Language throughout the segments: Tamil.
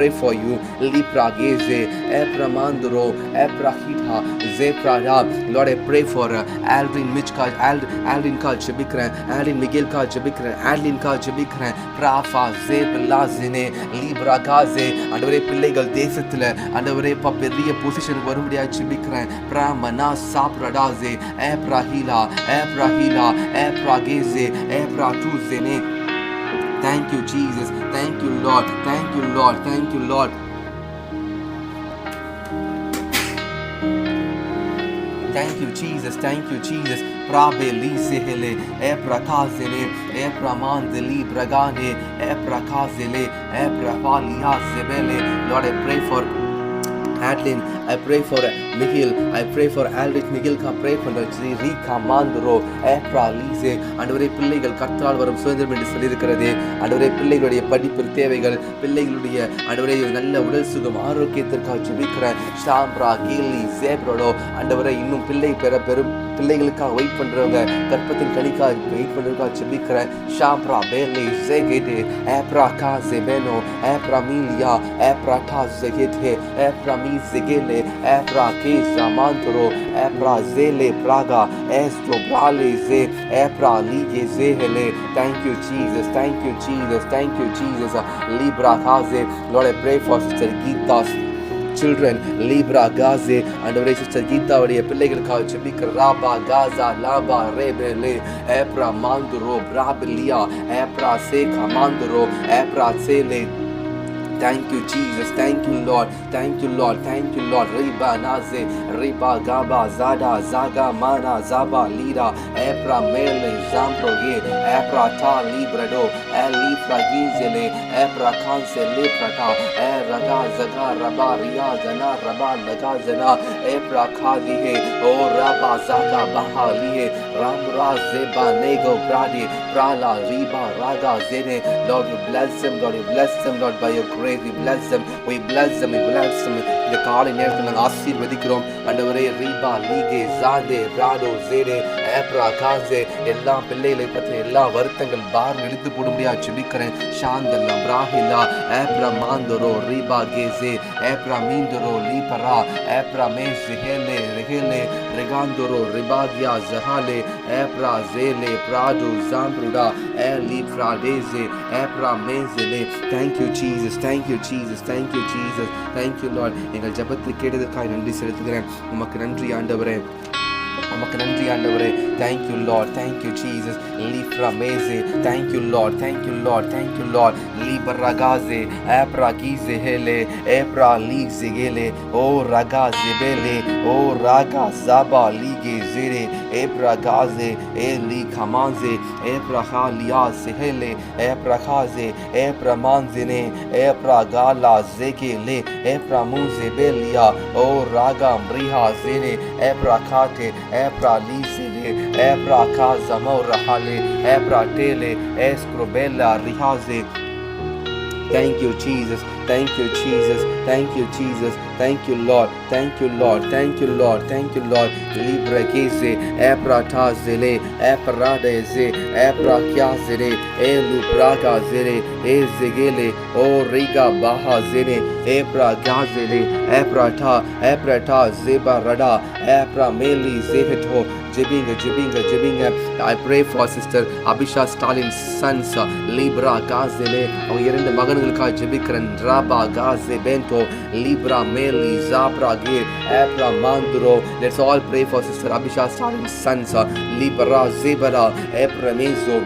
pray for you. Lipra Geze, Epramandro, Eprahita, Zeprada. Lord, I pray for Aldrin Mitchka, Aldrin Ka Jebikran, Aldrin Miguel Ka Jebikran, Aldrin Ka Jebikran, Prafa, Zeb Lazine, Libra Gaze, and a Pilegal Desatilla, and a Paperia position Varudia Jebikran, Pramana Sapradaze, Eprahila, Eprahila, Eprageze, Epratuzene. Thank you, Jesus. Thank you, Lord. Thank you, Lord. Thank you, Lord. Thank you, Jesus. Thank you, Jesus. Prabe li sehele, e prakazele, e pramandeli bragane, e prakazele, e prapalia sebele. Lord, I pray for Adeline, I pray for Miguel, I pray for Aldrich Miguel, pray for Rika Mandro, Epra Lise, அண்டவரே பிள்ளைகள் கர்த்தரால் வரும் சுதந்திரம் என்று சொல்லியிருக்கிறதே. அண்டவரே பிள்ளைகளுடைய படிப்பு தேவைகள், பிள்ளைகளுடைய அண்டவரே நல்ல உடல் சுகம் ஆரோக்கியத்திற்காக ஜெபிக்கிற ஷாம்ப்ரா கீலி சேப்ரோடோ. அண்டவரே இன்னும் பிள்ளை பெறும் பிள்ளைகளுக்காக வெயிட் பண்றவங்க, கற்பத்தின் கனிக்காக வெயிட் பண்றதுக்காக ஜெபிக்கிற ஷாம்ப்ரா பேலி சேகேடே, ஏப்ரா கா செபெனோ, ஏப்ரா மீலியா, ஏப்ரா டா செகேடே, ஏப்ரா Zigele, Ebra Kesa Mantoro, Ebra Zele Praga, Estro Brale Ze, Ebra Lige Zehele. Thank you, Jesus. Thank you, Jesus. Thank you, Jesus. Libra Kaze. Lord, I pray for Sister Geeta's children, Libra Gaze, and our Sister Geeta, our பிள்ளைகளுக்காக ஜெபிக்கிற ராபா காசா lava ரேபெலே, Ebra Manduro, Brabilia, Ebra Seka Manduro, Ebra Sele. Thank you, Jesus. Thank you, Lord. Thank you, Lord. Thank you, Lord. Riba Naze, Riba Gaba, Zada, Zaga, Mana, Zaba, Lida, Epra Mele, Zamproge, Epra Ta, Librado, Eli Fragizele, Epra Kanse, Leprata, Raga, Zaga, Rabba, Ria, Zana, Rabba, Laga, Zana, Epra Kadihe, O Rabba, Zaga, Baha, Lihe, Ramra, Zeba, Nego, Bradi, Prala, Riba, Raga, Zene. Lord, you bless them, Lord, you bless them, Lord, by your grace. We bless them, we bless them, we bless them. இந்த காலை நேரத்தில் நாங்கள் ஆசீர்வதிக்கிறோம். ஆண்டவரே ரீபா லீகே ஜாதே பிராடோ ஜேடே ஏப்ரா காசே எல்லா பிள்ளைகளை பற்றின எல்லா வருத்தங்கள் பாரம் இழுத்து போடும்படியா ஜெபிக்கிறேன். சாந்தல்லாம் பிராஹிலா ஏப்ரா மாந்தரோ ரீபா கேசே ஏப்ரா மீந்தரோ லீபரா ஏப்ரா மேஸ் ஹேலே ரெஹேலே ரெகாந்தரோ ரிபாகியா ஜஹாலே ஏப்ரா ஜேலே பிராடோ ஜாம்பருடா ஏ லீப்ராடேசே ஏப்ரா மேசேலே. Thank you, Jesus. Thank you, Jesus. Thank you, Jesus. Thank you, Lord. எங்கள் ஜெபத்தை கேட்டதற்காக நன்றி செலுத்துகிறேன். உமக்கு நன்றி ஆண்டவரே, உமக்கு நன்றி ஆண்டவரே. Thank you, Lord. Thank you, Jesus. Lifra meze. Thank you, Lord. Thank you, Lord. Thank you, Lord. Libra gaze, Epra gize hele, Epra lize gele, O raga zebele, O raga zaba lige zere, Epra gaze, Eli kamanze, Epra halia sehele, Epra kaze, Epra manzene, Epra gala zegele, Epra muze belia, O raga mriha zene, Epra kate, Epra lisele, Ebra kaza morahale, Ebra tele, escrobella rihaze. Thank you, Jesus. Thank you, Jesus. Thank you, Jesus. Thank you, Lord. Thank you, Lord. Thank you, Lord. Thank you, Lord. Libre kese, Ebra tazele, Ebra deze, Ebra kyazele, Elu braga zere, Ezegele, O riga baha zere, Ebra gazele, Ebra ta, Zeba rada, Ebra meli zeheto. Jebinga. I pray for Sister Abisha Stalin's sons, Libra Gazele, அவங்க இரண்டு மகன்களுக்காக ஜெபிக்கிறேன். Raba Gaze Bento, Libra Meli Zabra Ge, Ebra Manduro. Let's all pray for Sister Abisha Stalin's sons, Libra Zebara, Ebra Mezo.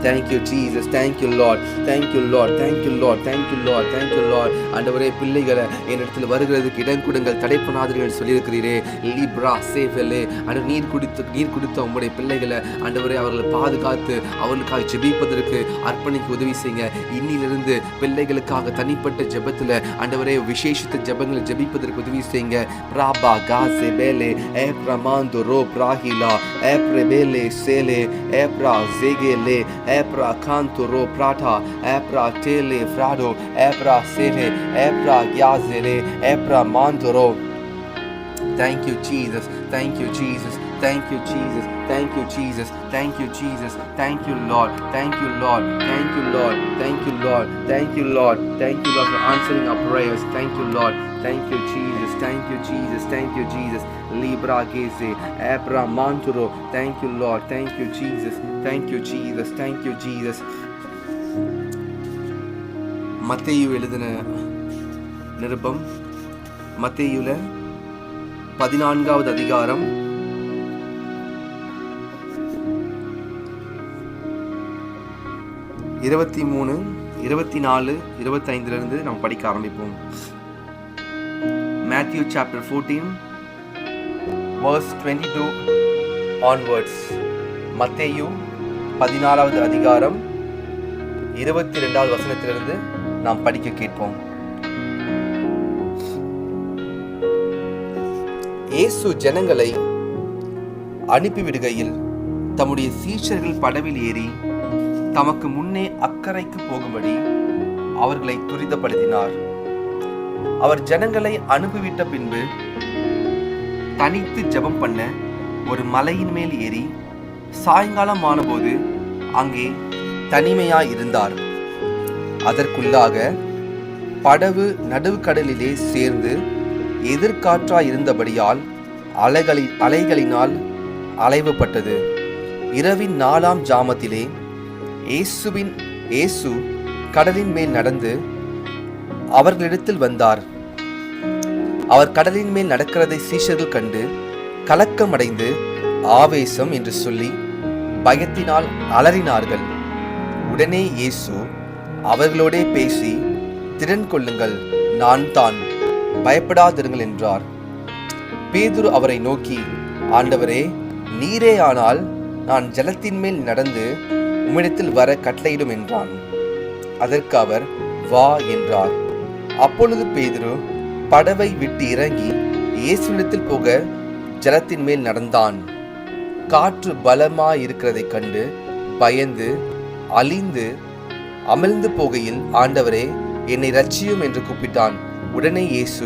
Thank you, Jesus. Thank you, Lord. Thank you, Lord. Thank you, Lord. Thank you, Lord. Thank you, Lord. ஆண்டவரே பிள்ளைகளை என்னிடத்தில் வருகிறதுக்கு இடம் கொடுங்கள், தடை பண்ணாதீர்கள் சொல்லியிருக்கிறீரே. லிப்ரா சேஃபெலே. ஆண்டவர் நீர் குடித்த உங்களுடைய பிள்ளைகளை ஆண்டவரே அவர்களை பாதுகாத்து அவர்களுக்காக ஜெபிப்பதற்கு அர்ப்பணிக்க உதவி செய்யுங்க. இன்னிலிருந்து பிள்ளைகளுக்காக தனிப்பட்ட ஜெபத்தில் ஆண்டவரே விசேஷித்த ஜெபங்களை ஜெபிப்பதற்கு உதவி செய்யுங்க. பிராபா காசே பேலே ஏப்ரா மாந்தோரோ பிராஹிலா ஏப்ரபேலே சேலே ஏப்ரா ஜேகேலே Ebra Kantoro Prata, Ebra Tele Frado, Ebra Sele, Ebra Gyazele, Ebra Mandoro. Thank you, Jesus. Thank you, Jesus. Thank you, Jesus. Thank you, Jesus. Thank you, Jesus. Thank you, Lord. Thank you, Lord. Thank you, Lord. Thank you, Lord. Thank you, Lord. Thank you, Lord, for answering our prayers. Thank you, Lord. Thank you, Jesus. Thank you, Jesus. Thank you, Jesus. Libra Gese, Abra Manturo. Thank you, Lord. Thank you, Jesus. Thank you, Jesus. Thank you, Jesus. மத்தேயு எழுதின நிருபம், மத்தேயுல 14வது அதிகாரம் 23, 24, 25 நம்ம படிக்க ஆரம்பிப்போம். Matthew chapter 14 verse 22 onwards. மத்தேயு 14வது அதிகாரம் 22வது வசனத்திலிருந்து நாம் படிக்க கேட்போம். இயேசு ஜனங்களை அனுப்பிவிடுகையில் தம்முடைய சீஷர்கள் படவில் ஏறி தமக்கு முன்னே அக்கறைக்கு போகும்படி அவர்களை துரிதப்படுத்தினார். அவர் ஜனங்களை அனுப்பிவிட்ட பின்பு தனித்து ஜெபம் பண்ண ஒரு மலையின் மேல் ஏறி சாயங்காலம் ஆனபோது அங்கே தனிமையாய் இருந்தார். அதற்குள்ளாக படவு நடுவுக்கடலிலே சேர்ந்து எதிர்காற்றாய் இருந்தபடியால் அலைகளினால் அலைவுபட்டது. இரவின் 4ஆம் ஜாமத்திலே இயேசு கடலின் மேல் நடந்து அவர்களிடத்தில் வந்தார். அவர் கடலின் மேல் நடக்கிறதை சீஷர்கள் கண்டு கலக்கமடைந்து ஆவேசம் என்று சொல்லி பயத்தினால் அலறினார்கள். உடனே இயேசு அவர்களோடே பேசி, திடன் கொள்ளுங்கள், நான் தான், பயப்படாதிருங்கள் என்றார். பேதுரு அவரை நோக்கி, ஆண்டவரே, நீரே ஆனால் நான் ஜலத்தின் மேல் நடந்து உம்மிடத்தில் வர கட்டளையிடும் என்றான். அதற்கு அவர், வா என்றார். அப்பொழுது பேதுரு படவை விட்டு இறங்கி இயேசுவிடத்தில் போக ஜலத்தின் மேல் நடந்தான். காற்று பலமாயிருக்கிறதைக் கண்டு பயந்து அழிந்து அமிழ்ந்து போகையில், ஆண்டவரே, என்னை இரட்சியும் என்று கூப்பிட்டான். உடனே இயேசு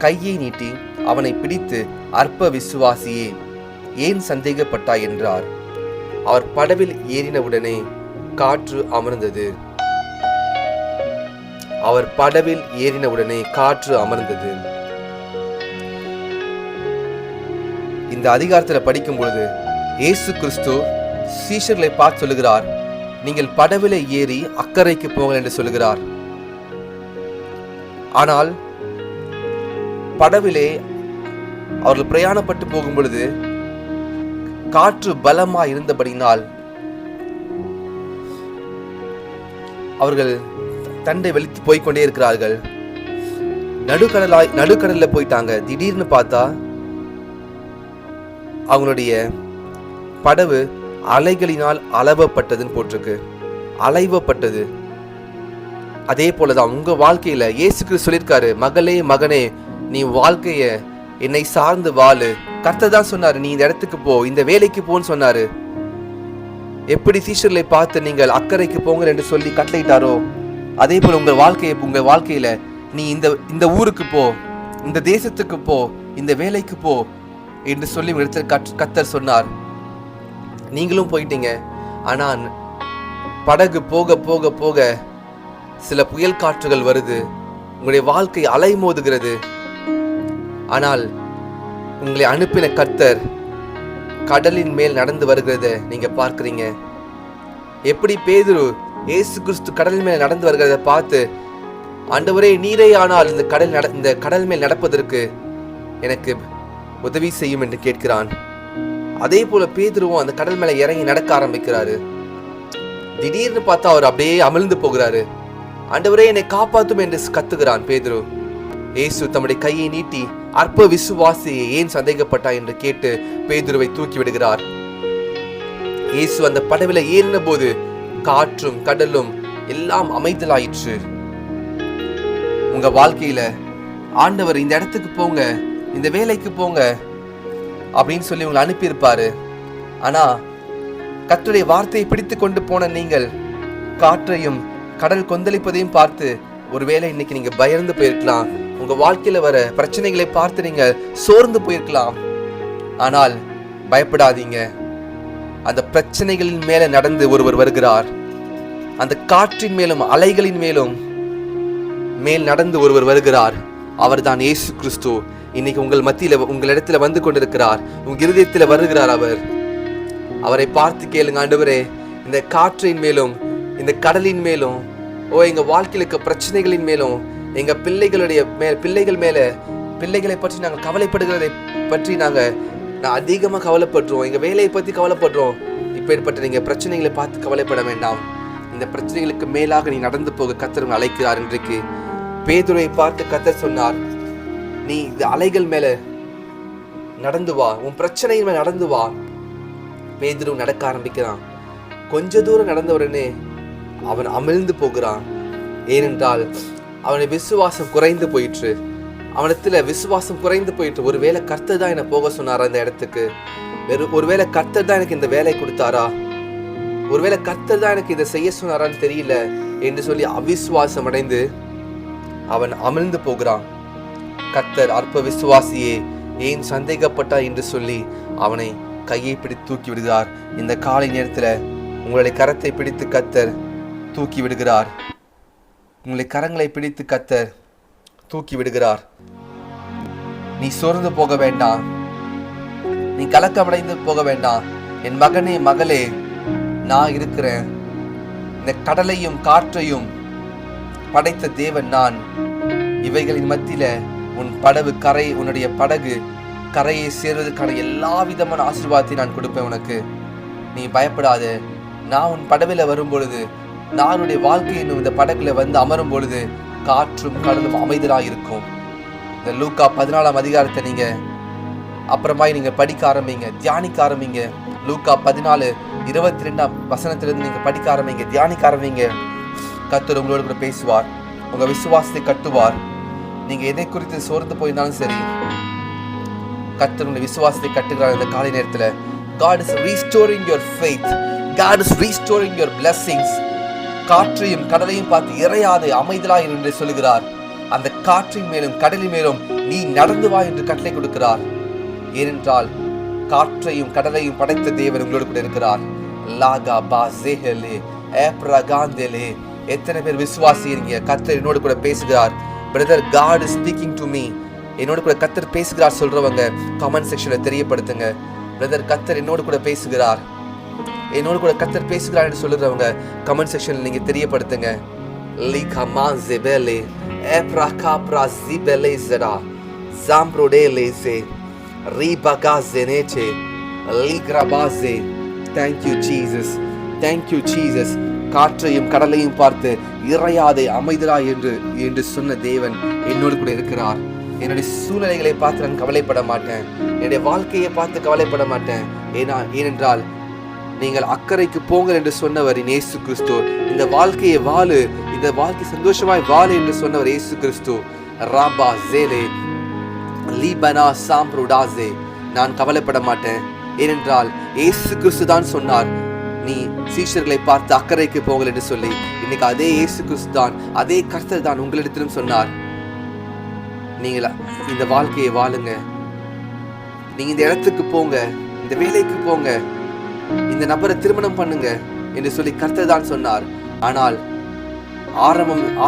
கையை நீட்டி அவனை பிடித்து, அற்ப விசுவாசியே, ஏன் சந்தேகப்பட்டாய் என்றார். அவர் படவில் ஏறினவுடனே காற்று அமர்ந்தது. இந்த அதிகாரத்தில் படிக்கும் பொழுது இயேசு கிறிஸ்து சீஷர்களை பார்த்து சொல்லுகிறார், நீங்கள் படவிலே ஏறி அக்கறைக்கு போங்கள் என்று சொல்லுகிறார். ஆனால் படவிலே அவர்கள் பிரயாணப்பட்டு போகும் பொழுது காற்று பலமா இருந்தபடினால் அவர்கள் தண்டை வெளித்து போய்கொண்டே இருக்கிறார்கள். நடுக்கடல்ல போயிட்டாங்க. திடீர்னு பார்த்தா அவங்களுடைய படவு அலைகளினால் அளவப்பட்டதுன்னு போட்டிருக்கு. அலைவப்பட்டது. அதே போலதான் உங்க வாழ்க்கையில இயேசு கிறிஸ்து சொல்லியிருக்காரு, மகளே, மகனே, நீ வாழ்க்கைய என்னை சார்ந்து வாழு. கர்த்தர் தான் சொன்னாரு, நீ இந்த இடத்துக்கு போ, இந்த வேலைக்கு போன்னு சொன்னாரு. எப்படி சீஷர்களை பார்த்து நீங்கள் அக்கறைக்கு போங்க என்று சொல்லி கட்டளையிட்டாரோ, அதே போல உங்க வாழ்க்கையில நீ இந்த ஊருக்கு போ, இந்த தேசத்துக்கு போ, இந்த வேலைக்கு போ என்று சொல்லி கர்த்தர் சொன்னார். நீங்களும் போயிட்டீங்க. ஆனா படகு போக போக போக சில புயல் காற்றுகள் வருது. உங்களுடைய வாழ்க்கை அலை மோதுகிறது. ஆனால் உங்களை அனுப்பின கர்த்தர் கடலின் மேல் நடந்து வருகிறத நீங்க பார்க்கிறீங்க. எப்படி பேதுரு இயேசு கிறிஸ்து கடலின் மேல் நடந்து வருகிறத பார்த்து, ஆண்டவரே, நீரே ஆனால் இந்த கடல் மேல் நடப்பதற்கு எனக்கு உதவி செய்யும் என்று கேட்கிறான். அதே போல பேதுருவும் அந்த கடல் மேல இறங்கி நடக்க ஆரம்பிக்கிறாரு. திடீர்னு பார்த்தா அவர் அப்படியே அமிழ்ந்து போகிறாரு. ஆண்டவரே, என்னை காப்பாற்றும் என்று கத்துகிறான் பேதுரு. இயேசு தம்முடைய கையை நீட்டி, அற்ப விசுவாசியை ஏன் சந்தேகப்பட்டாய் என்று கேட்டு பேதுருவை தூக்கி விடுகிறார். இயேசு அந்த படவில ஏறின போது காற்றும் கடலும் எல்லாம் அமைதலாயிற்று. உங்க வாழ்க்கையில ஆண்டவர் இந்த இடத்துக்கு போங்க, இந்த வேலைக்கு போங்க அப்படின்னு சொல்லி உங்களை அனுப்பியிருப்பாரு. ஆனா கர்த்தருடைய வார்த்தையை பிடித்து கொண்டு போன நீங்கள் காற்றையும் கடல் கொந்தளிப்பதையும் பார்த்து ஒருவேளை இன்னைக்கு நீங்க பயந்து போயிருக்கலாம். உங்க வாழ்க்கையில வர பிரச்சனைகளை பார்த்து நீங்க சோர்ந்து போயிருக்கலாம். ஆனால் பயப்படாதீங்க. அந்த பிரச்சனைகளின் மேல நடந்து ஒருவர் வருகிறார். அந்த காற்றின் மேலும் அலைகளின் மேலும் நடந்து ஒருவர் வருகிறார். அவர்தான் இயேசு கிறிஸ்து. இன்னைக்கு உங்கள் மத்தியில, உங்களிடத்துல வந்து கொண்டிருக்கிறார். உங்க இருதயத்துல வருகிறார். அவரை பார்த்து கேளுங்க, ஆண்டவரே, இந்த காற்றின் மேலும் இந்த கடலின் மேலும் எங்க வாழ்க்கையில் இருக்க பிரச்சனைகளின் மேலும் எங்க பிள்ளைகள் மேல பிள்ளைகளை பற்றி நாங்கள் கவலைப்படுகிறதை பற்றி நான் அதிகமாக கவலைப்படுறோம். எங்க வேலையை பத்தி கவலைப்படுறோம். இப்பேற்பட்ட நீங்க பிரச்சனைகளை பார்த்து கவலைப்பட வேண்டாம். இந்த பிரச்சனைகளுக்கு மேலாக நீ நடந்து போக கர்த்தர் அழைக்கிறார். இன்றைக்கு பேதுருவை பார்த்து கர்த்தர் சொன்னார், நீ இந்த அலைகள் மேல நடந்து வா, உன் பிரச்சனையின் மேல நடந்து வா. பேதுரு நடக்க ஆரம்பிக்கிறான். கொஞ்ச தூரம் நடந்த உடனே அவன் அமிழ்ந்து போகிறான். ஏனென்றால் அவனுடைய விசுவாசம் குறைந்து போயிற்று. அவனத்துல விசுவாசம் குறைந்து போயிட்டு, ஒருவேளை கர்த்தர் தான் என்னை போக சொன்னாரா இந்த இடத்துக்கு, ஒருவேளை கர்த்தர் தான் எனக்கு இந்த வேலை கொடுத்தாரா, ஒருவேளை கர்த்தர் தான் எனக்கு இதை செய்ய சொன்னாரான்னு தெரியல என்று சொல்லி அவிசுவாசம் அடைந்து அவன் அமிழ்ந்து போகிறான். கர்த்தர் அற்ப விசுவாசியே ஏன் சந்தேகப்பட்டா என்று சொல்லி அவனை கையை பிடித்து தூக்கி விடுகிறார். இந்த காலை நேரத்துல உங்களுடைய கரத்தை பிடித்து கர்த்தர் தூக்கி விடுகிறார். உங்களுடைய கரங்களை பிடித்து கர்த்தர் தூக்கி விடுகிறார். நீ சோர்ந்து போக வேண்டாம், நீ கலக்கமடைந்து போக வேண்டாம். என் மகனே, மகளே, நான் இருக்கிறேன். இந்த கடலையும் காற்றையும் படைத்த தேவன் நான். இவைகளின் மத்தியில உன்னுடைய படகு கரையை சேர்வதற்கான எல்லா விதமான ஆசீர்வாதத்தை நான் கொடுப்பேன் உனக்கு. நீ பயப்படாது. நான் உன் படகுல வரும் பொழுது, நான் உன்னுடைய வாழ்க்கை என்னும் இந்த படகுல வந்து அமரும் பொழுது காற்றும் கடலும் அமைதலாக இருக்கும். இந்த லூக்கா 14ஆம் அதிகாரத்தை நீங்க அப்புறமா நீங்க படிக்க ஆரம்பிங்க, தியானிக்க ஆரம்பிங்க. லூக்கா 14:22 வசனத்திலிருந்து நீங்க படிக்க ஆரம்பிங்க, தியானிக்க ஆரம்பிங்க. கர்த்தர் உங்களோடு கூட பேசுவார், உங்க விசுவாசத்தை கட்டுவார். நீங்க எதை குறித்து சோர்ந்து போயிருந்தாலும் சரி, கர்த்தர் உங்களுடைய விசுவாசத்தை கட்டுகிறார். இந்த காலை நேரத்துல God is restoring your faith. God is restoring your blessings. காற்றையும் கடலையும் பார்த்து இறையாதே, அமைதலா என்று சொல்லுகிறார். அந்த காற்றின் மேலும் கடலின் மேலும் நீ நடந்து வா என்று கட்டளை கொடுக்கிறார். ஏனென்றால் காற்றையும் கடலையும் படைத்த தேவன் உங்களோடு கூட இருக்கிறார். லாகா பா ஜேஹலே ஏப்ரகாந்தேலே. எத்தனை பேர் விசுவாசிங்க? கர்த்தர் என்னோடு கூட பேசுகிறார். Brother, God is speaking to me. என்னோடு கூட கர்த்தர் பேசுகிறார் சொல்றவங்க கமெண்ட் செக்ஷன்ல தெரியப்படுத்துங்க. பிரதர், கர்த்தர் என்னோடு கூட பேசுகிறார், என்னோடு கூட கர்த்தர் பேசுகிறார் என்று சொல்லுறவங்க கமெண்ட் செக்ஷன்ல நீங்க தெரியப்படுத்துங்க. லிகமா ஜெபலே ஏப்ரகா பிராசிபலே ஜடா ஜாம்ப்ரோடேலேசே ரிபகா ஜெனேச்சே லிக்ரபாசே. Thank you Jesus, thank you Jesus. காற்றையும் கடலையும் பார்த்து இறையாதே, அமைதலா என்று சொன்ன தேவன் என்னோடு கூட இருக்கிறார். என்னுடைய சூழ்நிலைகளை பார்த்து நான் கவலைப்பட மாட்டேன், என்னுடைய வாழ்க்கையை பார்த்து கவலைப்பட மாட்டேன். ஏனென்றால் நீங்கள் அக்கறைக்கு போங்கள் என்று சொன்னவர் இயேசு கிறிஸ்து. இந்த வாழ்க்கையை வாழு, இந்த வாழ்க்கை சந்தோஷமாய் வாழு என்று சொன்னவர் இயேசு கிறிஸ்து. ராபா ஜேலே லீபனா சாம்ப்ருடாசே. நான் கவலைப்பட மாட்டேன், ஏனென்றால் இயேசு கிறிஸ்து தான் சொன்னார், நீ சீஷர்களை பார்த்து அக்கறைக்கு போங்கள் என்று சொல்லி. இன்னைக்கு அதே இயேசு கிறிஸ்து தான், அதே கர்த்தர் தான் உங்களிடத்திலும் சொன்னார், நீங்களா இந்த வாழ்க்கையை வாழுங்க, நீங்க இந்த இடத்துக்கு போங்க, இந்த வேலைக்கு போங்க, இந்த நபரை திருமணம் பண்ணுங்க என்று சொல்லி கர்த்தர் தான் சொன்னார். ஆனால்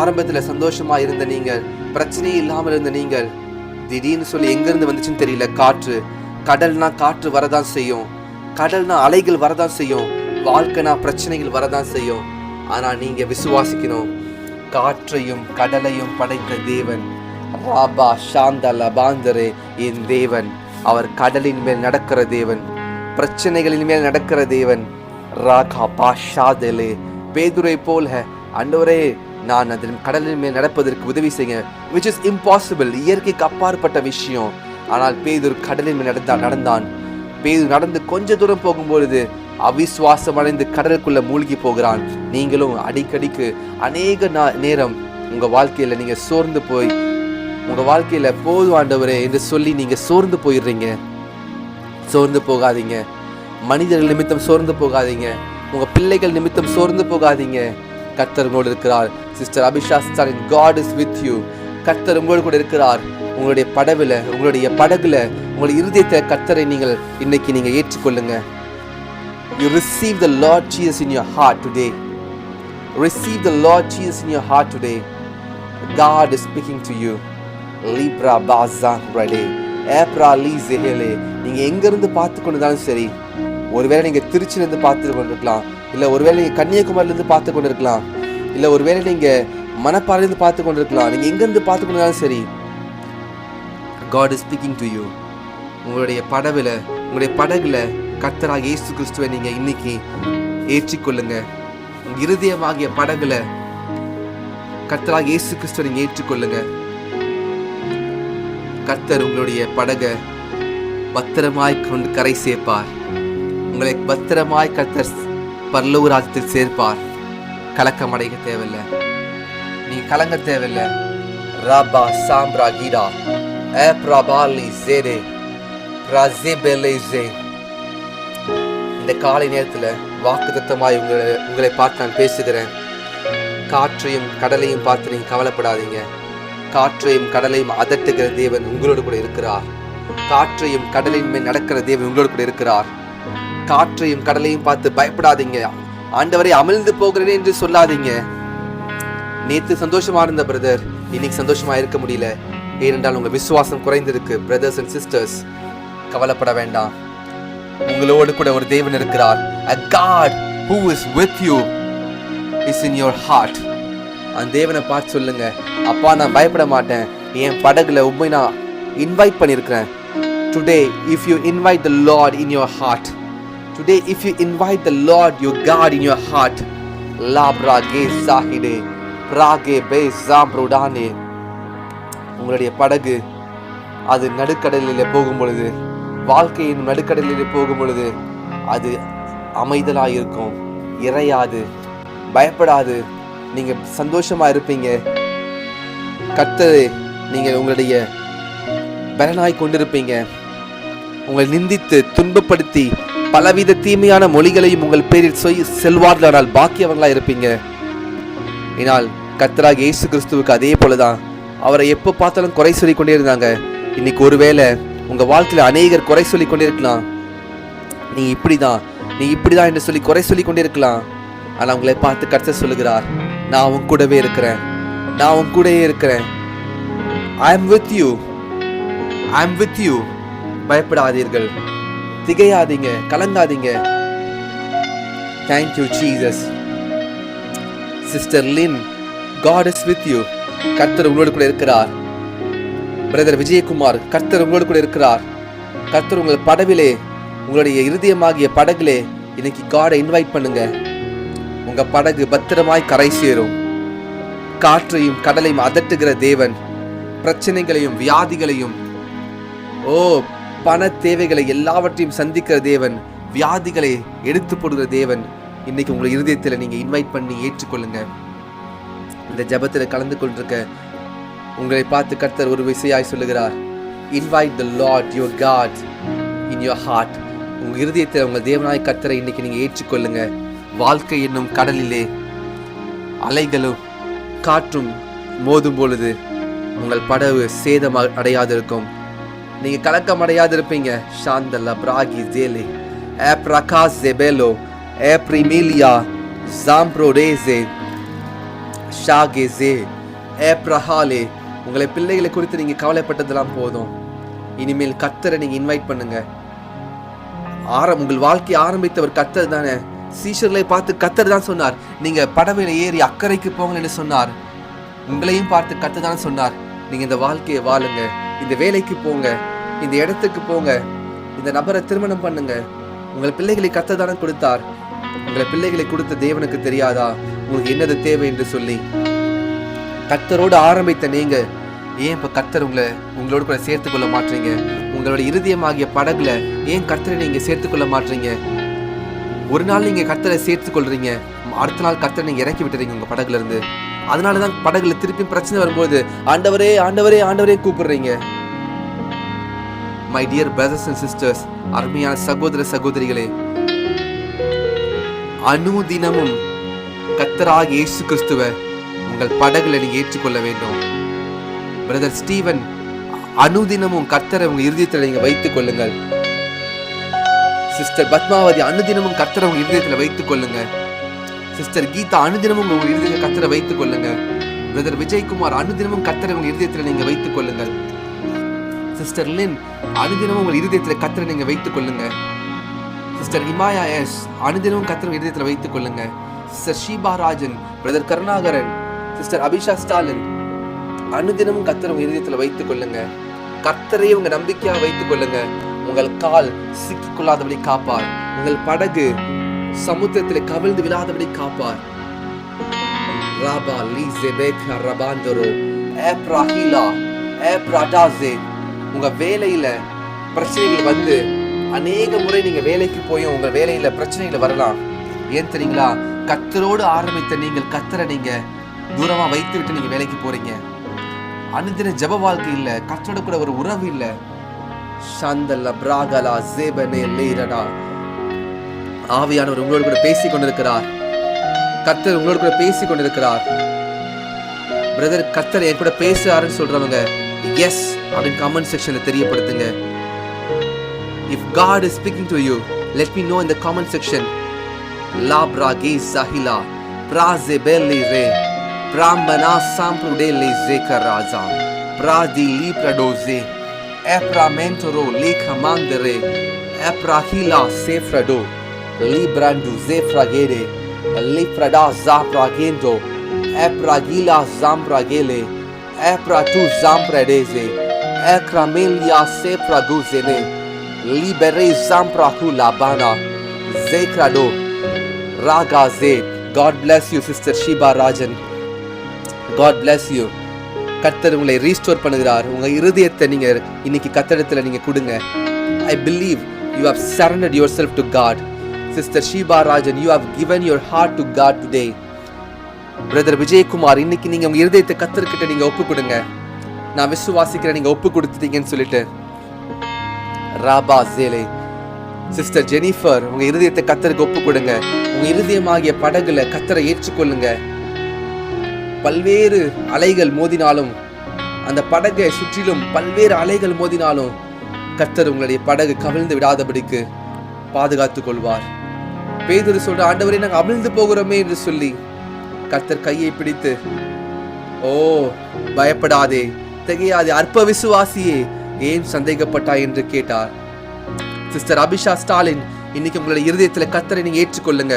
ஆரம்பத்துல சந்தோஷமா இருந்த நீங்கள், பிரச்சனையே இல்லாமல் இருந்த நீங்கள், திடீர்னு சொல்லி எங்கிருந்து வந்துச்சுன்னு தெரியல காற்று. கடல்னா காற்று வரதான் செய்யும், கடல்னா அலைகள் வரதான் செய்யும், வாழ்க்கைனா பிரச்சனைகள் வரதான் செய்யும். ஆனா நீங்க விசுவாசிக்கணும், காற்றையும் கடலையும் படைத்த தேவன் ராபா சாந்தா லபாந்தரே என் தேவன். அவர் கடலின் மேல் நடக்கிற தேவன், பிரச்சனைகளின் மேல் நடக்கிற தேவன். ராகா பாஷாதலே. பேதுரை போல ஆண்டவரே, நான் அதில் கடலின் மேல் நடப்பதற்கு உதவி செய்ய, which is impossible, இயற்கைக்கு அப்பாற்பட்ட விஷயம். ஆனால் பேதுரு கடலின் மேல் நடந்தான். பேதுரு நடந்து கொஞ்ச தூரம் போகும்பொழுது அவிசுவாசம் அடைந்து கடலுக்குள்ள மூழ்கி போகிறான். நீங்களும் அடிக்கடிக்கு அநேக நேரம் உங்க வாழ்க்கையில நீங்க சோர்ந்து போய், உங்க வாழ்க்கையில போதும் ஆண்டவரே என்று சொல்லி நீங்க சோர்ந்து போயிடுறீங்க. சோர்ந்து போகாதீங்க. மனிதர்கள் நிமித்தம் சோர்ந்து போகாதீங்க. உங்க பிள்ளைகள் நிமித்தம் சோர்ந்து போகாதீங்க. கர்த்தர் உங்களோடு இருக்கிறார். Sister Abisha Stalin, God is with you. கர்த்தர் உங்களோடு கூட இருக்கிறார். உங்களுடைய படகுல, உங்களுடைய இருதயத்தை கர்த்தரை நீங்கள் இன்னைக்கு நீங்க ஏற்றுக்கொள்ளுங்க. You receive the Lord Jesus in your heart today. Receive the Lord Jesus in your heart today. God is speaking to you. Libra bazan rade Epra lizehele. நீங்க எங்க இருந்து பார்த்து கொண்டிருந்தாலும் சரி, ஒருவேளை நீங்க திருச்சியில இருந்து பார்த்து கொண்டிருக்கலாம், இல்ல ஒருவேளை நீங்க கன்னியாகுமரியில இருந்து பார்த்து கொண்டிருக்கலாம், இல்ல ஒருவேளை நீங்க மணப்பாறையில இருந்து பார்த்து கொண்டிருக்கலாம், நீங்க எங்க இருந்து பார்த்து கொண்டிருந்தாலும் சரி, God is speaking to you. உங்களுடைய படகுல கர்த்தராகிய இயேசு கிறிஸ்துவை நீங்க இன்னைக்கு ஏற்றுக்கொள்ளுங்க. உங்க இருதயமாகிய படகுல கர்த்தராகிய இயேசு கிறிஸ்துவை நீங்க ஏற்றுக்கொள்ளுங்க. கர்த்தர் உங்களுடைய படகை பத்திரமாய் கொண்டு கரை சேர்ப்பார். உங்களை பத்திரமாய் கர்த்தர் பரலோக ராஜ்யத்தில் சேர்ப்பார். கலக்கம் அடைய தேவையில்லை, நீ கலங்க தேவையில்லை. ராபா சாம்ரா கீடா ஏப்ராபாலி சேரே ராசேபெலேசே. இந்த காலை நேரத்தில் வாக்குத்தத்தமாய் உங்களை பார்த்து நான் பேசுகிறேன். காற்றையும் கடலையும் பார்த்து நீங்க கவலைப்படாதீங்க. காற்றையும் கடலையும் அதட்டுகிற தேவன் உங்களோடு கூட இருக்கிறார். காற்றையும் கடலின் மேல் நடக்கிற தேவன் உங்களோடு கூட இருக்கிறார். காற்றையும் கடலையும் பார்த்து பயப்படாதீங்க. ஆண்டவரை அமிழ்ந்து போகிறேன் என்று சொல்லாதீங்க. நேற்று சந்தோஷமா இருந்த பிரதர் இன்னைக்கு சந்தோஷமா இருக்க முடியல, ஏனென்றால் உங்க விசுவாசம் குறைந்திருக்கு. பிரதர்ஸ் அண்ட் சிஸ்டர்ஸ், கவலைப்பட வேண்டாம். உங்களோடு கூட ஒரு தேவன் இருக்கிறார். A God who is with you is in your heart. அந்த தேவனை பார்த்து சொல்லுங்க, அப்பா நான் பயப்பட மாட்டேன், என் படகுல உண்மை நான் இன்வைட் பண்ணியிருக்கிறேன். Today if you invite the Lord in your heart, today if you invite the Lord your God in your heart, la brage sahide brage be zambrudane. உங்களுடைய படகு அது நடுக்கடலிலே போகும் பொழுது, வாழ்க்கையின் நடுக்கடலிலே போகும் பொழுது அது அமைதலாக இருக்கும், இறையாது, பயப்படாது. நீங்க சந்தோஷமா இருப்பீங்க. கர்த்தரை நீங்கள் உங்களுடைய பலனாய் கொண்டிருப்பீங்க. உங்களை நிந்தித்து துன்பப்படுத்தி பலவித தீமையான மொழிகளையும் உங்கள் பேரில் செல்வார்களானால் பாக்கியவர்களா இருப்பீங்க. ஏனால் கர்த்தராகிய இயேசு கிறிஸ்துவுக்கு அதே போலதான். அவரை எப்போ பார்த்தாலும் குறை சொல்லி கொண்டே இருந்தாங்க. இன்னைக்கு ஒருவேளை உங்க வாழ்க்கையில அநேகர் குறை சொல்லி கொண்டே இருக்கலாம். நீ இப்படிதான் என்று சொல்லி குறை சொல்லி கொண்டே இருக்கலாம். ஆனா உங்களை பார்த்து கர்த்தர் சொல்லுகிறார், நான் உன் கூடவே இருக்கிறேன், நான் உன் கூடவே இருக்கிறேன். I am with you. பயப்படாதீர்கள், திகையாதீங்க, கலங்காதீங்க. Thank you Jesus. Sister Lynn, God is with you. கர்த்தர் உங்களோடு கூட இருக்கிறார். பிரதர் விஜயகுமார், கர்த்தர் உங்களோடு கூட இருக்கிறார். கர்த்தர் உங்கள் படவிலே, உங்களுடைய இருதயமாகிய படகுலே இன்னைக்கு காடை இன்வைட் பண்ணுங்க. உங்க படகு பத்திரமாய் கரை சேரும். காற்றையும் கடலையும் அதட்டுகிற தேவன், பிரச்சனைகளையும் வியாதிகளையும், பண தேவைகளை எல்லாவற்றையும் சந்திக்கிற தேவன், வியாதிகளை எடுத்து போடுகிற தேவன் இன்னைக்கு உங்களை இருதயத்தில் நீங்க இன்வைட் பண்ணி ஏற்றுக்கொள்ளுங்க. இந்த ஜெபத்தில் கலந்து கொண்டிருக்க உங்களை பார்த்து கர்த்தர் ஒரு விஷயாய் சொல்லுகிறார், invite the Lord your God in your heart. உங்க இருதயத்தில் உங்க தேவனாய் கர்த்தரை இன்னைக்கு நீங்க ஏற்றுக்கொள்ளுங்க. வாழ்க்கை என்னும் கடலிலே அலைகளும் காற்றும் மோதும் பொழுது உங்கள் படகு சேதம் அடையாது இருக்கும். நீங்க கலக்கம் அடையாது இருப்பீங்க. ஷாந்தல்லா பிராகி ஜேலே ஏப்ரகா ஜெபெலோ ஏப்ரிமிலியா ஜாம்ப்ரோடேசே ஷாகேசே ஏப்ரஹாலே. உங்களை பிள்ளைகளை குறித்து நீங்க கவலைப்பட்டதெல்லாம் போதும். இனிமேல் கர்த்தரை நீங்க இன்வைட் பண்ணுங்க. உங்கள் வாழ்க்கையை ஆரம்பித்தவர் கர்த்தர் தானே. சீஷர்களை பார்த்து கர்த்தர் தான் சொன்னார், நீங்க படவில ஏறி அக்கறைக்கு போங்க என்று சொன்னார். உங்களையும் பார்த்து கர்த்தர் தான் சொன்னார், நீங்க இந்த வாழ்க்கையை வாழுங்க, இந்த வேலைக்கு போங்க, இந்த இடத்துக்கு போங்க, இந்த நபரை திருமணம் பண்ணுங்க. உங்கள் பிள்ளைகளை கர்த்தர் தானே கொடுத்தார். உங்களை பிள்ளைகளை கொடுத்த தேவனுக்கு தெரியாதா உங்களுக்கு என்னது தேவை என்று சொல்லி? கர்த்தரோடு ஆரம்பித்த நீங்க ஏன் இப்ப கர்த்தர் உங்களோடு கூட சேர்த்து கொள்ள மாட்டீங்க? உங்களுடைய இருதயமாகிய படகுல ஏன் கர்த்தரை நீங்க சேர்த்துக்கொள்ள மாட்டீங்க? ஒரு நாள் நீங்க கர்த்தரை சேர்த்து கொள்றீங்க, அடுத்த நாள் கர்த்தரை நீங்க இறக்கி விட்டுறீங்க உங்க படகுல இருந்து. அதனாலதான் படகுல திருப்பி பிரச்சனை வரும்போது ஆண்டவரே ஆண்டவரே ஆண்டவரே கூப்பிடுறீங்க. My dear brothers and sisters, அருமையான சகோதர சகோதரிகளே, அனுதினமும் கர்த்தராகிய இயேசு கிறிஸ்துவை உங்கள் படகுல நீங்க ஏற்றுக்கொள்ள வேண்டும். பிரதர் ஸ்டீவன், அனுதினமும் கர்த்தரை உங்க இருதயத்தில் நீங்க வைத்துக் கொள்ளுங்கள். சிஸ்டர் பத்மாவதி, அனுதினமும் கர்த்தரை உங்க இருதயத்தில் வைத்துக் கொள்ளுங்க. சிஸ்டர் கீதா, அனுதினமும் உங்க இருதயத்தில் கர்த்தரை வைத்துக் கொள்ளுங்க. பிரதர் விஜயகுமார், அனுதினமும் கர்த்தரை உங்க இருதயத்தில் நீங்க வைத்துக் கொள்ளுங்கள். சிஸ்டர் லின், அனுதினமும் உங்க இருதயத்தில் கர்த்தரை நீங்க வைத்துக் கொள்ளுங்க. சிஸ்டர் இமாயா எஸ், அனுதினமும் கர்த்தரை உங்க இருதயத்தில் வைத்துக் கொள்ளுங்க. Sister Sheeba Rajan, brother Karunakaran, sister Abisha Stalin, அனுதினமும் கர்த்தரை உங்க இருதயத்தில் வைத்துக் கொள்ளுங்க. கர்த்தரையே உங்க நம்பிக்கையா வைத்துக் கொள்ளுங்க. உங்கள் கால் சிக்கிக் கொள்ளாதபடி காப்பார். உங்கள் படகு சமுத்திரத்திலே கவிழ்ந்து விழாதபடி காப்பார். ராபா லீசெபேகா ரபாந்தரோ ஏப்ராஹிலா ஏப்ராடாசே. உங்க வேலையில பிரச்சனைகள் வந்து அநேக முறை நீங்க வேலைக்கு போயும் உங்க வேலையில பிரச்சனைகள் வரலாம். ஏன் தெரியுங்களா? கர்த்தரோடு ஆரம்பித்த நீங்கள் கர்த்தரை நீங்க தூரமா வைத்து விட்டு நீங்க வேலைக்கு போறீங்க. அனுதின ஜெப வாழ்க்கை இல்ல, கர்த்தரோட கூட ஒரு உறவு இல்ல. ஷாந்தல்ல பிராகலா ஜேபனே லேரடா. ஆவியானவர் உங்களோடு கூட பேசிக் கொண்டிருக்கிறார். கர்த்தர் உங்களோடு கூட பேசிக் கொண்டிருக்கிறார். பிரதர், கர்த்தர் என் கூட பேசுறாருன்னு சொல்றவங்க எஸ் அப்படின்னு கமெண்ட் செக்ஷன்ல தெரியப்படுத்துங்க. If God is speaking to you, let me know in the comment section. La bragi sahila praze belli re pramana samprude le zekaraza pradi li pradoze epramentoro le khamandere eprahila sefrado librandu zefragede liprada zapragendo epragila zampragele epratu zampradeze ekramelia sepraguzene libere zamprakula bana zekrado ragaze. God bless you sister Shiba Rajan. God bless you. கர்த்தர் உங்களை ரீஸ்டோர் பண்ணுகிறார். உங்க இருதயத்தை நீங்க இன்னைக்கு கர்த்தரிடத்துல நீங்க கொடுங்க. I believe you have surrendered yourself to God. Sister Shiba Rajan, you have given your heart to God today. Brother Vijayakumar, இன்னைக்கு நீங்க உங்க இருதயத்தை கர்த்தர்கிட்ட நீங்க ஒப்பு கொடுங்க. நான் விசுவாசிக்கிறேன் நீங்க ஒப்பு கொடுத்துட்டீங்கன்னு சொல்லிட்டு. ராபா ஜேலே. சிஸ்டர் ஜெனிஃபர், உங்க இருதயத்தை கர்த்தருக்கு ஒப்பு கொடுங்க. உங்க இருதயமாகிய படகுல கர்த்தரை ஏற்றுக்கொள்ளுங்க. பல்வேறு அலைகள் மோதினாலும், அந்த படகை சுற்றிலும் பல்வேறு அலைகள் மோதினாலும் கர்த்தர் உங்களுடைய படகு கவிழ்ந்து விடாதபடிக்கு பாதுகாத்துக் கொள்வார். பேதுரு சொல்ற, ஆண்டவரே நாங்கள் அமிழ்ந்து போகிறோமே என்று சொல்லி கர்த்தர் கையை பிடித்து, ஓ பயப்படாதே, திகையாதே, அற்ப விசுவாசியே, ஏன் சந்தேகப்பட்டாய் என்று கேட்டார். சிஸ்டர் அபிஷா ஸ்டாலின், இன்னைக்கு உங்களுடைய இருதயத்தில் கர்த்தரை நீங்க ஏற்றுக்கொள்ளுங்க.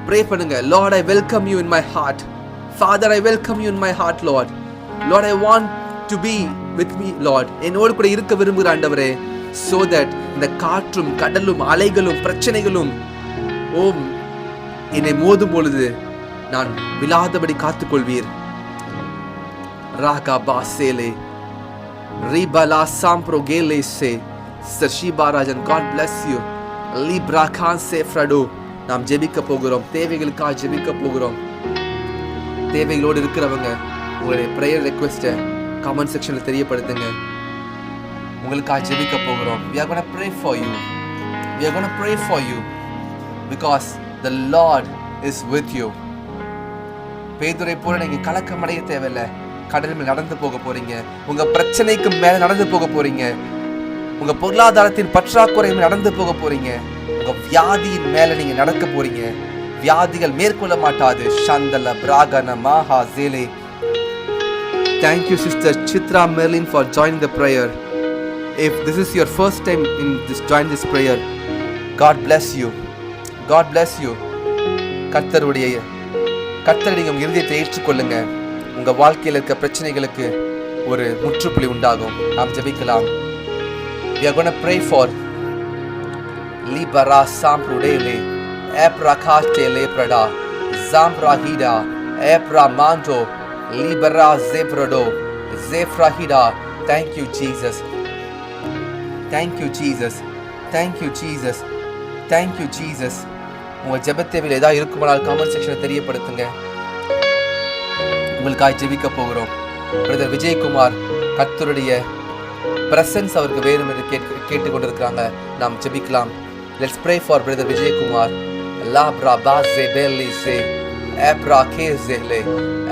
ப்ரே பண்ணுங்க. Lord, I welcome you in my heart. Father, I welcome you in my heart, Lord. Lord, I want to be with me, Lord. என்னோடு கூட இருக்க விரும்புகிற ஆண்டவரே, so that இந்த காற்றும் கடலும் அலைகளும் பிரச்சனைகளும் என்னை மோதும் பொழுது நான் விழாதபடி காத்துக்கொள்வீர். ராகா பாசேலே ரிபலா சாம்ப்ரோகேலே சே. Sister Sheeba Rajan, God bless you. லிப்ரா கான் சே ஃப்ரடோ. நாம் ஜெபிக்க போகிறோம். தேவைகளுக்காக ஜெபிக்க போகிறோம். தேவைகளோடு இருக்கிறவங்க உங்களுடைய ப்ரேயர் ரெக்வெஸ்ட்டை கமெண்ட் செக்ஷனில் தெரியப்படுத்துங்க. உங்களுக்காக ஜெபிக்க போகிறோம். We are going to pray for you. We are going to pray for you because the Lord is with you. பேதுரை போல நீங்க கலக்கம் அடைய தேவையில்லை. கடல் மேல் நடந்து போக போறீங்க. உங்க பிரச்சனைக்கு மேல நடந்து போக போறீங்க. உங்க பொருளாதாரத்தின் பற்றாக்குறை நடந்து போக போறீங்க. உங்க வியாதியின் மேல நீங்க நடக்க போறீங்க. வியாதிகள் மேற்கொள்ள மாட்டாது. சந்தல பிராகன Maha ஜேலே. Thank you sister Chitra Merlin for joining the prayer. If this is your first time in this join this prayer, God bless you. God bless you. கர்த்தரை நீங்க உங்க இருதயத்தை ஏற்றுக்கொள்ளுங்க. உங்க வாழ்க்கையில் இருக்க பிரச்சனைகளுக்கு ஒரு முற்றுப்புள்ளி உண்டாகும். நாம் ஜெபிக்கலாம். We are going to pray for Libara Samprudele Eprakastele Prada Zamprahida Epramanto Libera Zebrado Zefrahida. Thank you Jesus. Thank you Jesus. Thank you Jesus. Thank you Jesus. உங்க ஜெபத்தேவையில் ஏதாவது இருக்குமானால் கமெண்ட் செக்ஷனில் தெரியப்படுத்துங்க. உங்களுக்காக ஜெபிக்க போகிறோம். பிரதர் விஜயகுமார், கர்த்தருடைய பிரசன்ஸ் அவருக்கு வேணும் என்று கேட்டுக்கொண்டிருக்கிறாங்க. நாம் ஜெபிக்கலாம். Let's pray for brother Vijayakumar. லாப்ரா பாஸே பெல்லி சே ஏப்ரா கேஸேலே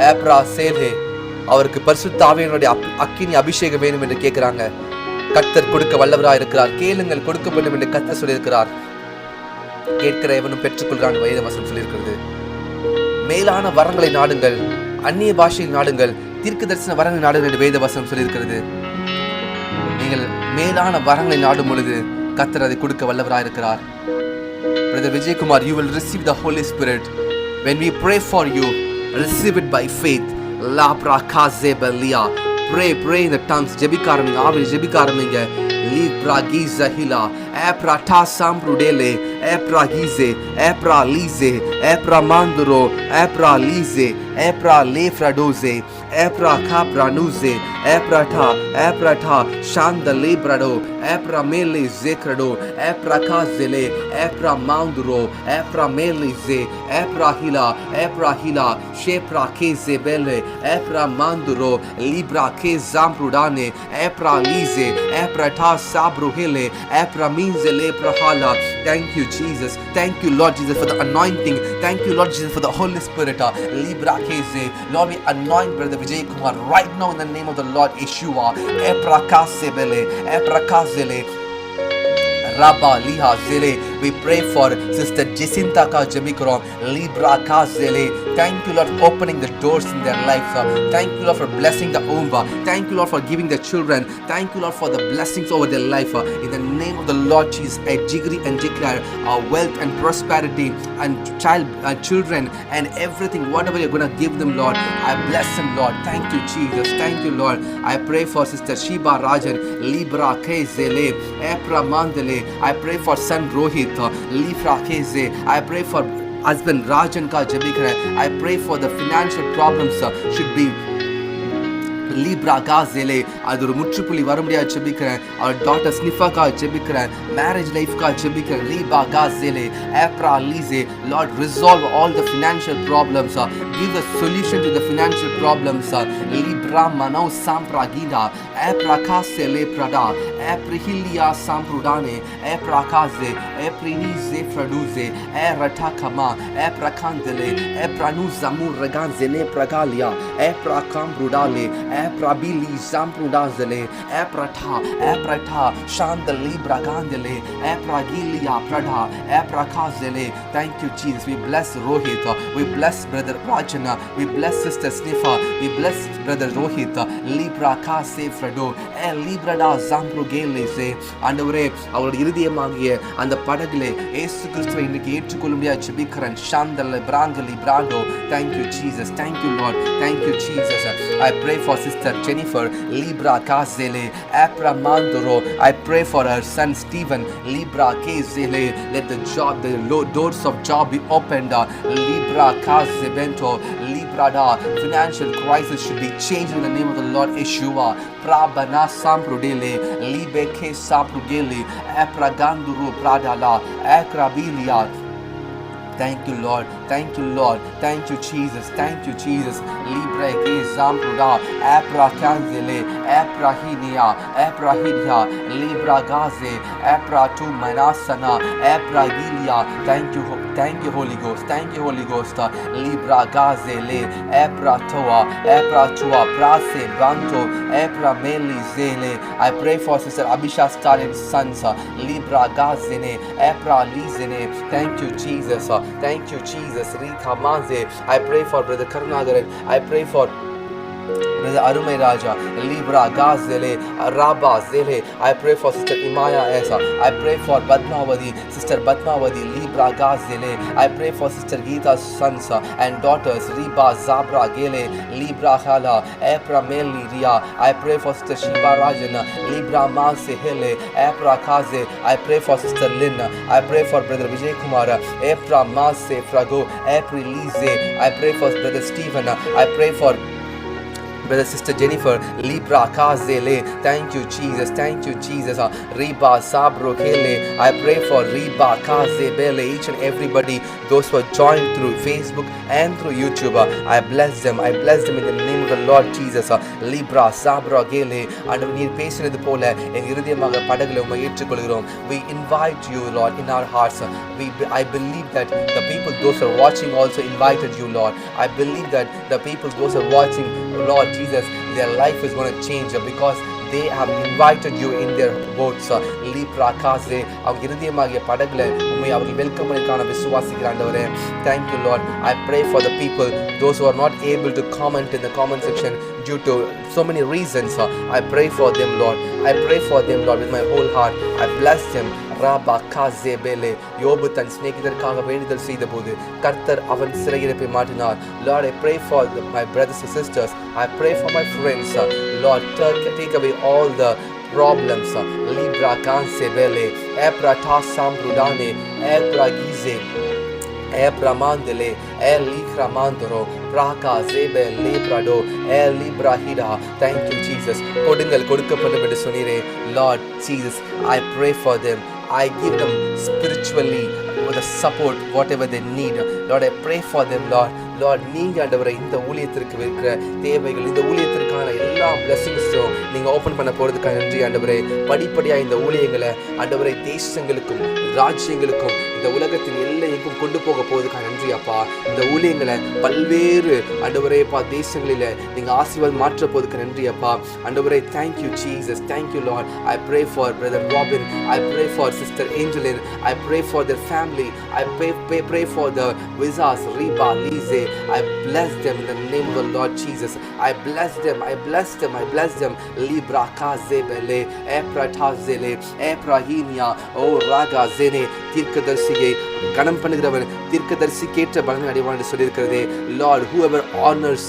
ஏப்ரா சேலே அவருக்கு பரிசுத்த ஆவியானவருடைய அக்கினி அபிஷேகம் வேணும் என்று கேட்கிறாங்க. கர்த்தர் கொடுக்க வல்லவராய் இருக்கிறார். கேளுங்கள், கொடுக்க வேண்டும் என்று கர்த்தர் சொல்லியிருக்கிறார். கேட்கிற எவனும் பெற்றுக்கொள்கிறான் வேத வசனம் சொல்லியிருக்கிறது. மேலான வரங்களை நாடுங்கள், அந்நிய பாஷையில் நாடுங்கள், தீர்க்க தரிசன வரங்களை நாடுங்கள் என்று வேத வசனம் சொல்லியிருக்கிறது. நீங்கள் மேலான வரங்களை நாடும் பொழுது கர்த்தர் அதை கொடுக்க வல்லவராய் இருக்கிறார். Brother Vijaykumar, you will receive the Holy Spirit. When we pray for you, receive it by faith. La prakaze belia. Pray in the tongues. Jebika ஆரம்பிங்க, ஆவியில் ஜெபிக்க ஆரம்பிங்க. Libra giza hila, epra ta sambrudele, epra gize, epra lize, epra manduro, epra lize, epra lefradoze, epra capranuze, epra ta, shanda lebrado, epra mele zekrado, epra kazele, epra manduro, epra melize, epra hila, shepra keze bele, epra manduro, libra ke zambrudane, epra lize, epra ta sabruhele, epra minzele prahala. Thank you, Jesus. Thank you, Lord Jesus, for the anointing. Thank you, Lord Jesus, for the Holy Spirit. Libra keze. Lord, we anoint Brother Vijaykumar right now in the name of the Lord Yeshua. Epra kasebele, epra kazele, Rabba liha zele. We pray for Sister Jacinta ka Jamikrom, Libra ka zele. Thank you, Lord, for opening the doors in their life. Thank you, Lord, for blessing the womb. Thank you, Lord, for giving the children. Thank you, Lord, for the blessings over their life. In the name of the Lord Jesus, I decree and declare wealth and prosperity and children and everything, whatever you're going to give them, Lord. I bless them, Lord. Thank you, Jesus. Thank you, Lord. I pray for Sister Shiba Rajan, Libra ke zele, Epra mandele. I pray for son Rohit, Lifra Keze. I pray for husband Rajan ka Jabikra. I pray for the financial problems should be Libra Gazele. அது ஒரு முற்றுப்புள்ளி வரும்படியா ஜெபிக்கிறேன். அவர் டாட்டர் ஸ்னிஃபா கா ஜெபிக்கிறேன். மேரேஜ் லைஃப் கா ஜெபிக்கிறேன். Libra Gazele, Epra Lize. Lord, resolve all the financial problems. Give a solution to the financial problems. Libra Manau Sampragida, Epra Kasele Prada, Eprihilia Samprudane, Epra Kaze, Eprinize Fraduze, Eratakama, Epra Kandele, Epra Nuzamur Reganzele Pragalia, Epra Cambrudale, Epra Bili Zampudazele, Eprata, Shanda Libra Gandele, Epra Gilia Prada, Epra Kazele. Thank you, Jesus. We bless Rohit. We bless Brother Rajana. We bless Sister Snifa. We bless Brother Rohit. Libra Kase Frado, Libra da Zamprugele. ஆண்டவரே, அவருடைய இருதயமாகிய அந்த படகிலே இயேசு கிறிஸ்துவை இன்றைக்கு ஏற்றுக்கொள்ளும்படியா ஜெபிக்கிறேன். ஷாந்தல பிராங்கலி Brando. Thank you, Jesus. Thank you, Lord. Thank you, Jesus. I pray for Sister Jennifer, Libra Kazele, Epra Mandoro. I pray for her son Stephen, Libra Kazele. Let the doors of job be opened. Libra Kazebento, Libra da. Financial crisis should be changed in the name of the Lord Yeshua. Prabana Samprudele, Libeke Samprugele, Epra Ganduru Pradala, Ekrabilia. Thank you, Lord. Thank you, Lord. Thank you, Jesus. Thank you, Jesus. Libre ke zampruda, Epra Kanzele, Epra Hinia, Epra Hidia, Libra Gaze, Epra tu Manasana, Epra Gilia. Thank you, Holy Ghost. Thank you, Holy Ghost. Libra Gazele, Epra Toa, Epra Tua, Prase, Banto, Epra Meli Zele. I pray for Sister Abisha Stalin's sons, Libra Gazene, Epra Lizene. Thank you, Jesus. Thank you, Jesus. Rika Maze. I pray for Brother Karunagaran. I pray for Brother Arumai Raja, Libra Gazele, Rabba Zele. I pray for Sister Imaya Esa. I pray for Badmavadi, Sister Badmavadi, Libra Gazele. I pray for Sister Geeta's sons and daughters, Riba Zabra Gele, Libra Hala, Epra Meli Ria. I pray for Sister Shiba Rajana, Libra Mase Hele, Epra Kaze. I pray for Sister Lynn. I pray for Brother Vijaykumar, Epra Mase Frago, Epri Lize. I pray for Brother Stephen. I pray for Brother Sister Jennifer, Libra Kazele. Thank you, Jesus. Thank you, Jesus. Riba Sabro Kele. I pray for Riba Kazebele, each and everybody, those who are joined through Facebook and through YouTube. I bless them. I bless them in the name of the Lord Jesus. Libra Sabro Kele. And we பேசினது போல என் இருதயமாக படகுல உம்மை ஏற்றுக்கொள்கிறோம். We invite you, Lord, in our hearts. I believe that the people, those who are watching, also invited you, Lord. I believe that the people, those who are watching, Lord Jesus, their life is going to change because they have invited you in their boats. Libra kaze அவங்க இருதயமாகிய படகுல உம்மை அவர்கள் வெல்கம் பண்ணிருக்கான விசுவாசிக்கிற ஆண்டவரே. Thank you Lord. I pray for the people, those who are not able to comment in the comment section due to so many reasons. I pray for them Lord. I pray for them Lord with my whole heart. I bless them. Rafah காசேபேலே யோபு தன் சிநேகிதருக்காக வேண்டுதல் செய்த போது கர்த்தர் அவன் சிறையிருப்பை மாற்றினார். Lord, I pray for my brothers and sisters. I pray for my friends. Lord, take away all the problems. Libra cansebele epra tasam brudane epra gize Ebramandele, El Likramandoro, Praka Zebe, Leprado, El Librahida. Thank you, Jesus. Kodingal Kodukapadu என்று சொன்னீரே. Lord Jesus, I pray for them. I give them spiritually the support, whatever they need. Lord, I pray for them, Lord. Lord, நீங்க ஆண்டவரே இந்த ஊழியத்திற்கு இருக்கிற தேவைகள், இந்த ஊழியத்திற்கான எல்லா பிளெஸிங்ஸும் நீங்க ஓபன் பண்ண போறதுக்காக நன்றி ஆண்டவரே. படிப்படியா இந்த ஊழியங்களை ஆண்டவரே தேசங்களுக்கும் ராஜ்யங்களுக்கும் இந்த உலகத்தின் எல்லைக்கும் கொண்டு போக போவதுக்காக நன்றி அப்பா. இந்த ஊழியங்களை பல்வேறு ஆண்டவரே பா தேசங்களில நீங்க ஆசீர்வாதம் மாற்ற போவதுக்கு நன்றி அப்பா. ஆண்டவரே, thank you Jesus, thank you Lord. I pray for brother Robin, I pray for sister Angeline, I pray for their family, I pray for the visas Riba Lize. I bless them in the name of the Lord Jesus. I bless them, I bless them, I bless them. Libra Kazebele, Epratazele, Eprahinia, oh Raga Zene, தீர்க்கதரிசியை கனம் பண்ணுகிறவன் தீர்க்கதரிசிக்கேற்ற பலனை அடைவான் என்று சொல்லியிருக்கிறதே. Lord, whoever honors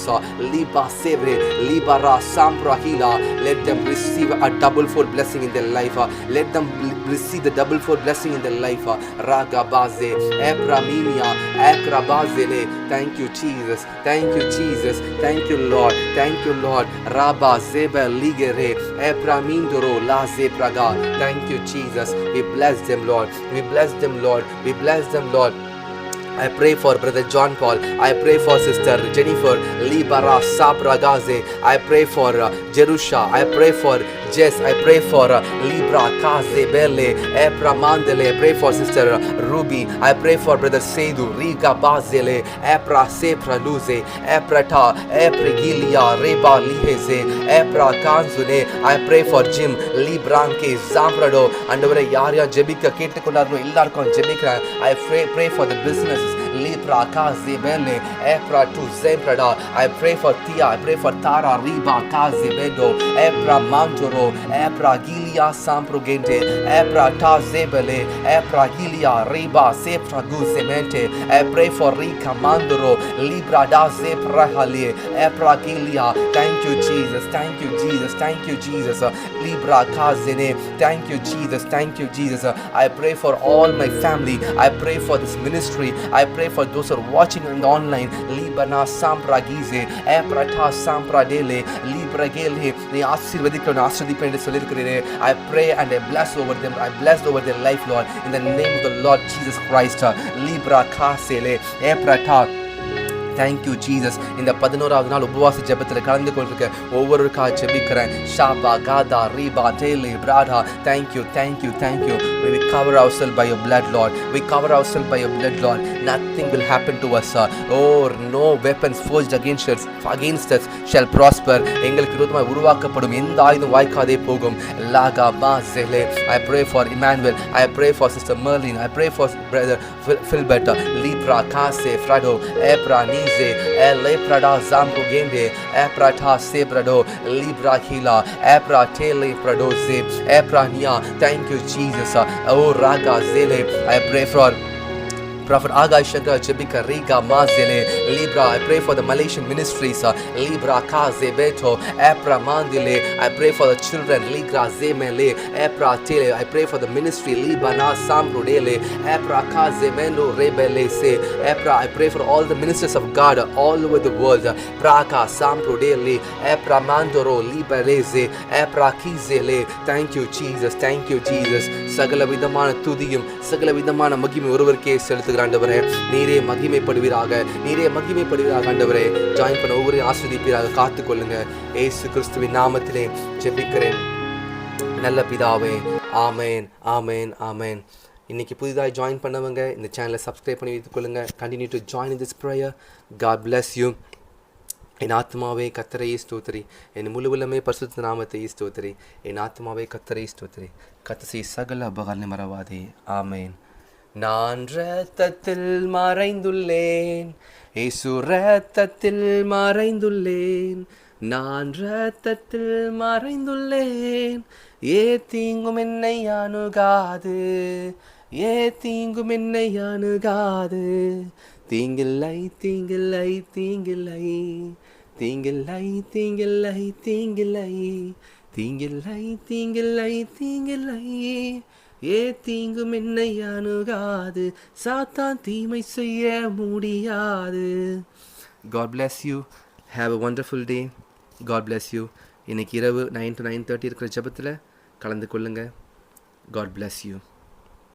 Liba Sebre, Libara Samprahila, let them receive a double-fold blessing in their life. Let them receive the double-fold blessing in their life. Raga Baze, Epraminia, Ekrabazele. Thank you Jesus, thank you Jesus, thank you Lord, thank you Lord. Rabba Zeba Ligere, Epramindoro La Zepraga. Thank you Jesus. We bless them Lord, we bless them Lord, we bless them Lord. I pray for brother John Paul, I pray for sister Jennifer Libara Sapragaze, I pray for Jerusha, I pray for Jess, I pray for Libra Kazebele, Epramandele, I pray for sister Ruby, I pray for brother Sedu Riga Bazele, Epra Sepraluze, Eprata, Eprigilia, Reba Liheze, Epra Kanzune. I pray for Jim Libranke Zambrado. Andavare yaar yaar jebika kettukondarno ellarkum jebikran. I pray for the businesses Libra Kazebele, Epra to Zemprada. I pray for Tia, I pray for Tara Riba Kazebedo, Epra Mantoro, Epra Gilia Samprogente, Epra Tazebele, Epra Gilia Riba Sepra Guzemente. I pray for Rika Mandoro, Libra da Zeprahale, Epra Gilia. Thank you Jesus, thank you Jesus, thank you Jesus. Libra Kazene, thank you Jesus, thank you Jesus. I pray for all my family, I pray for this ministry, I pray for those who are watching on the online. Libana Sampragize, Eprata Sampradele, Libragele. நீ ஆசீர்வதிக்க ஆசீர்வதிப்பேன் என்று சொல்லியிருக்கிறீரே. I pray and I bless over them, I bless over their life Lord, in the name of the Lord Jesus Christ. Libra Kasele, Eprata. Thank you Jesus. இந்த 11வது நாள் உபவாச ஜெபத்தில் கலந்து கொண்டிருக்க ஒவ்வொருவருக்காக ஜெபிக்கிறேன். ஷாபா காதா ரீபா டேலி பிராடா. Thank you, thank you, thank you. We cover ourselves by your blood Lord, we cover ourselves by your blood Lord. Nothing will happen to us. Oh, no weapons forged against us shall prosper. எங்களுக்கு விரோதமாய் உருவாக்கப்படும் எந்த ஆயுதம் வாய்க்காதே போகும். லாகா பாசெலே. I pray for Emmanuel, I pray for sister Merlin, I pray for brother Philbert. Libra Kase Frado, Epra Nize, Leprada Zambrugende, Eprata Sebrado, Libra Hila, Epra Tele Pradoze, Epra Nia. Thank you Jesus. Oh Raga Zele. I pray for Prophet Agai Shankar Jebika Riga Mazele, Libra. I pray for the Malaysian ministries, Libra Kazebeto, Epra Mandile. I pray for the children, Ligra Zemele, Epra Tele. I pray for the ministry, Libana Sambrudele, Epra Kazemendo Rebele Se, Epra. I pray for all the ministers of God all over the world, Praka Sambrudele, Epra Mandoro Libereze, Epra Kizele. Thank you Jesus, thank you Jesus. சகல விதமான துதியும் சகல விதமான மகிமை ஒருவருக்கே செலுத்துகிறேன் ஆண்டவரே. நீரே மகிமைப்படுவீராக, நீரே மகிமைப்படுவீராக ஆண்டவரே. ஜாயின் பண்ண ஒவ்வொரு ஆசீர்வதிப்பீராக காத்துக்கொள்ளுங்க. இயேசு கிறிஸ்துவின் நாமத்திலே ஜெபிக்கிறேன் நல்ல பிதாவே. ஆமேன், ஆமேன், ஆமேன். இன்னைக்கு புதிதாக ஜாயின் பண்ணவங்க இந்த சேனலை சப்ஸ்கிரைப் பண்ணி வைத்துக்கொள்ளுங்க. Continue to join in this prayer. God bless you. என் ஆத்மாவே கர்த்தரை ஸ்தோத்திரி, என் முழு உள்ளமே பரிசுத்த நாமத்தை ஸ்தோத்திரி. என் ஆத்மாவே கர்த்தரை ஸ்தோத்திரி. கர்த்தர் செய்த சகல உபகாரங்களை மறவாதே. ஆமென். நான் இரத்தத்தில் மறைந்துள்ளேன், இயேசு இரத்தத்தில் மறைந்துள்ளேன், நான் இரத்தத்தில் மறைந்துள்ளேன். ஏ தீங்கும் என்னை அணுகாது, ஏ தீங்கும் என்னை அணுகாது. தீங்கில்லை தீங்கில்லை தீங்கில்லை, தீங்கில்லை தீங்கில்லை தீங்கில்லை, தீங்கில்லை தீங்கில்லை தீங்கில்லை. ஏ தீங்கும் என்னை அணுகாது, சாத்தான் தீமை செய்ய முடியாது. God bless you. Have a wonderful day. God bless you. இன்னைக்கு இரவு 9 to 9:30 இருக்கிற ஜெபத்தில் கலந்து கொள்ளுங்க. God bless you.